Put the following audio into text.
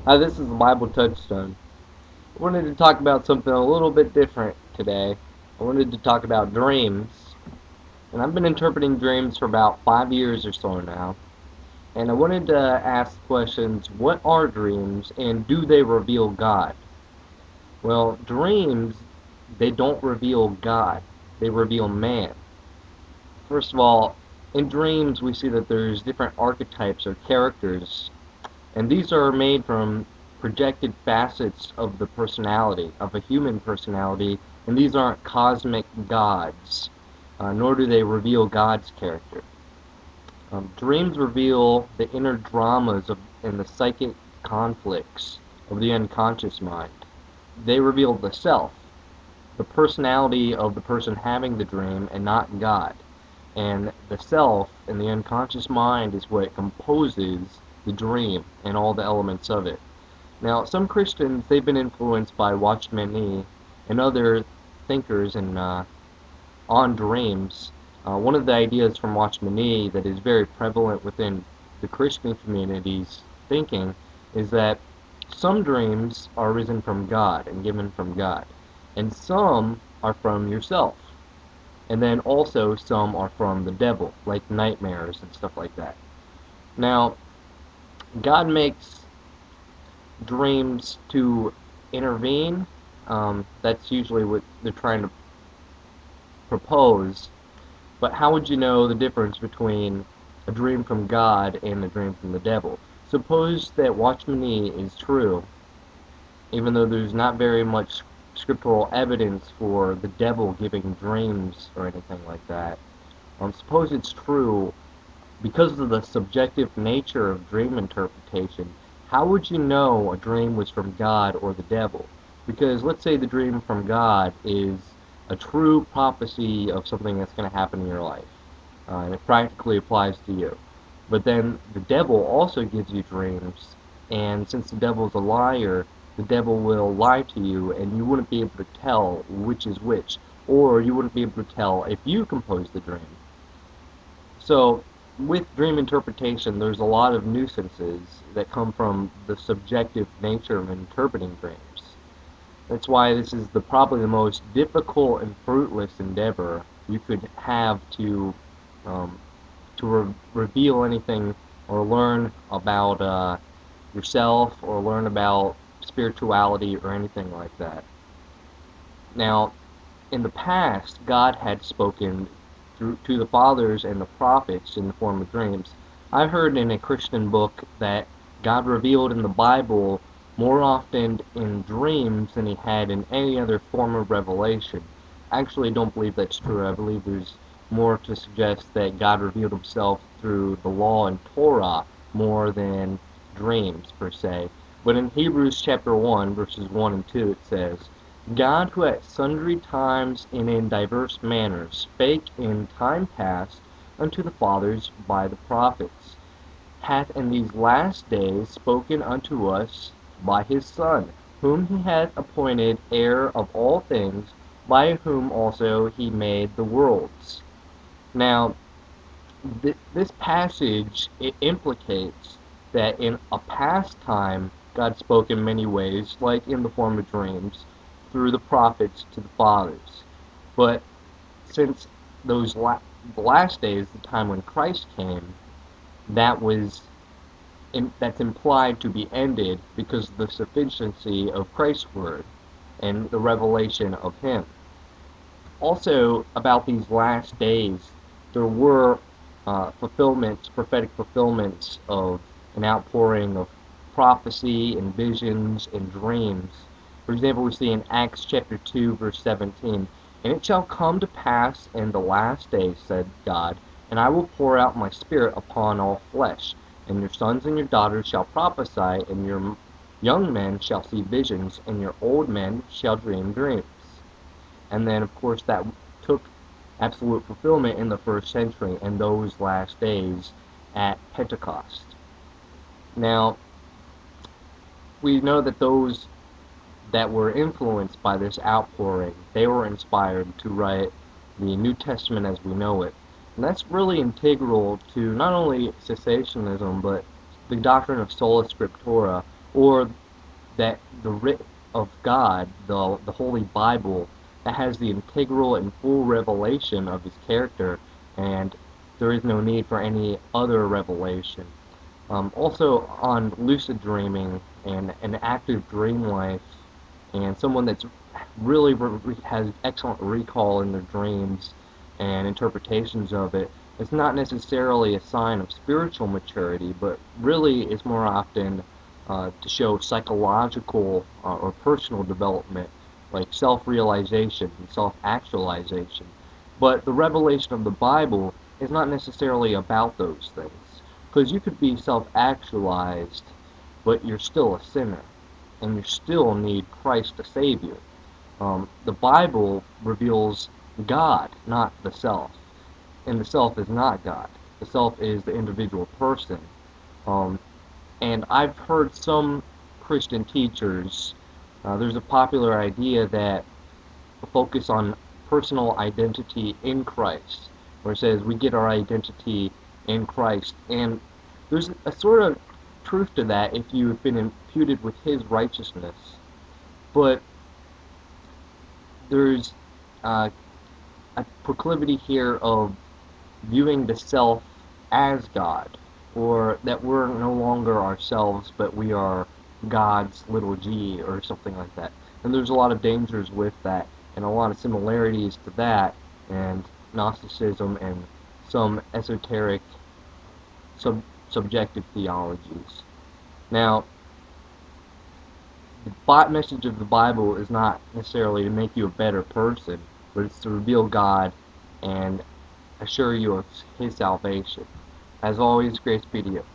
Hi, this is the Bible Touchstone. I wanted to talk about something a little bit different today. I wanted to talk about dreams. And I've been interpreting dreams for about 5 years or so now. And I wanted to ask questions, what are dreams and do they reveal God? Well, dreams, they don't reveal God. They reveal man. First of all, in dreams we see that there's different archetypes or characters, and these are made from projected facets of the personality, of a human personality, and these aren't cosmic gods, nor do they reveal God's character. Dreams reveal the inner dramas and the psychic conflicts of the unconscious mind. They reveal the self, the personality of the person having the dream, and not God. And the self and the unconscious mind is what composes the dream and all the elements of it. Now, some Christians, they've been influenced by Watchman Nee and other thinkers on dreams. One of the ideas from Watchman Nee that is very prevalent within the Christian community's thinking is that some dreams are risen from God and given from God, and some are from yourself. And then also some are from the devil, like nightmares and stuff like that. Now, God makes dreams to intervene. That's usually what they're trying to propose. But how would you know the difference between a dream from God and a dream from the devil? Suppose that Watchman Nee is true, even though there's not very much scriptural evidence for the devil giving dreams or anything like that. Suppose it's true, because of the subjective nature of dream interpretation, how would you know a dream was from God or the devil? Because let's say the dream from God is a true prophecy of something that's going to happen in your life, and it practically applies to you. But then the devil also gives you dreams, and since the devil's a liar, the devil will lie to you, and you wouldn't be able to tell which is which, or you wouldn't be able to tell if you composed the dream. So, with dream interpretation, there's a lot of nuisances that come from the subjective nature of interpreting dreams. That's why this is probably the most difficult and fruitless endeavor you could have um, to reveal anything or learn about yourself or learn about spirituality or anything like that. Now, in the past, God had spoken to the fathers and the prophets in the form of dreams. I heard in a Christian book that God revealed in the Bible more often in dreams than he had in any other form of revelation. I actually don't believe that's true. I believe there's more to suggest that God revealed himself through the law and Torah more than dreams per se. But in Hebrews chapter 1, verses 1 and 2, it says, God, who at sundry times and in diverse manners spake in time past unto the fathers by the prophets, hath in these last days spoken unto us by his Son, whom he hath appointed heir of all things, by whom also he made the worlds. Now, this passage, it implicates that in a past time God spoke in many ways, like in the form of dreams, through the prophets to the fathers. But since the last days, the time when Christ came, that was that's implied to be ended because of the sufficiency of Christ's word and the revelation of Him. Also, about these last days, there were fulfillments, prophetic fulfillments of an outpouring of prophecy and visions and dreams. For example, we see in Acts chapter 2, verse 17, And it shall come to pass in the last days, said God, and I will pour out my spirit upon all flesh, and your sons and your daughters shall prophesy, and your young men shall see visions, and your old men shall dream dreams. And then, of course, that took absolute fulfillment in the first century and those last days at Pentecost. Now, we know that those that were influenced by this outpouring, they were inspired to write the New Testament as we know it. And that's really integral to not only cessationism, but the doctrine of sola scriptura, or that the writ of God, the Holy Bible, that has the integral and full revelation of His character, and there is no need for any other revelation. Also, on lucid dreaming and an active dream life, and someone that's really has excellent recall in their dreams and interpretations of it, it's not necessarily a sign of spiritual maturity, but really is more often to show psychological or personal development, like self-realization and self-actualization. But the revelation of the Bible is not necessarily about those things, because you could be self-actualized, but you're still a sinner, and you still need Christ to save you. The Bible reveals God, not the self, and the self is not God. The self is the individual person. Um, and I've heard some Christian teachers, there's a popular idea that focus on personal identity in Christ, where it says we get our identity in Christ. And there's a sort of truth to that if you have been imputed with His righteousness. But there's uh, a proclivity here of viewing the self as God, or that we're no longer ourselves, but we are God's little g, or something like that. And there's a lot of dangers with that, and a lot of similarities to that, and Gnosticism, and some esoteric subjective theologies. Now, the message of the Bible is not necessarily to make you a better person, but it's to reveal God and assure you of His salvation. As always, grace be to you.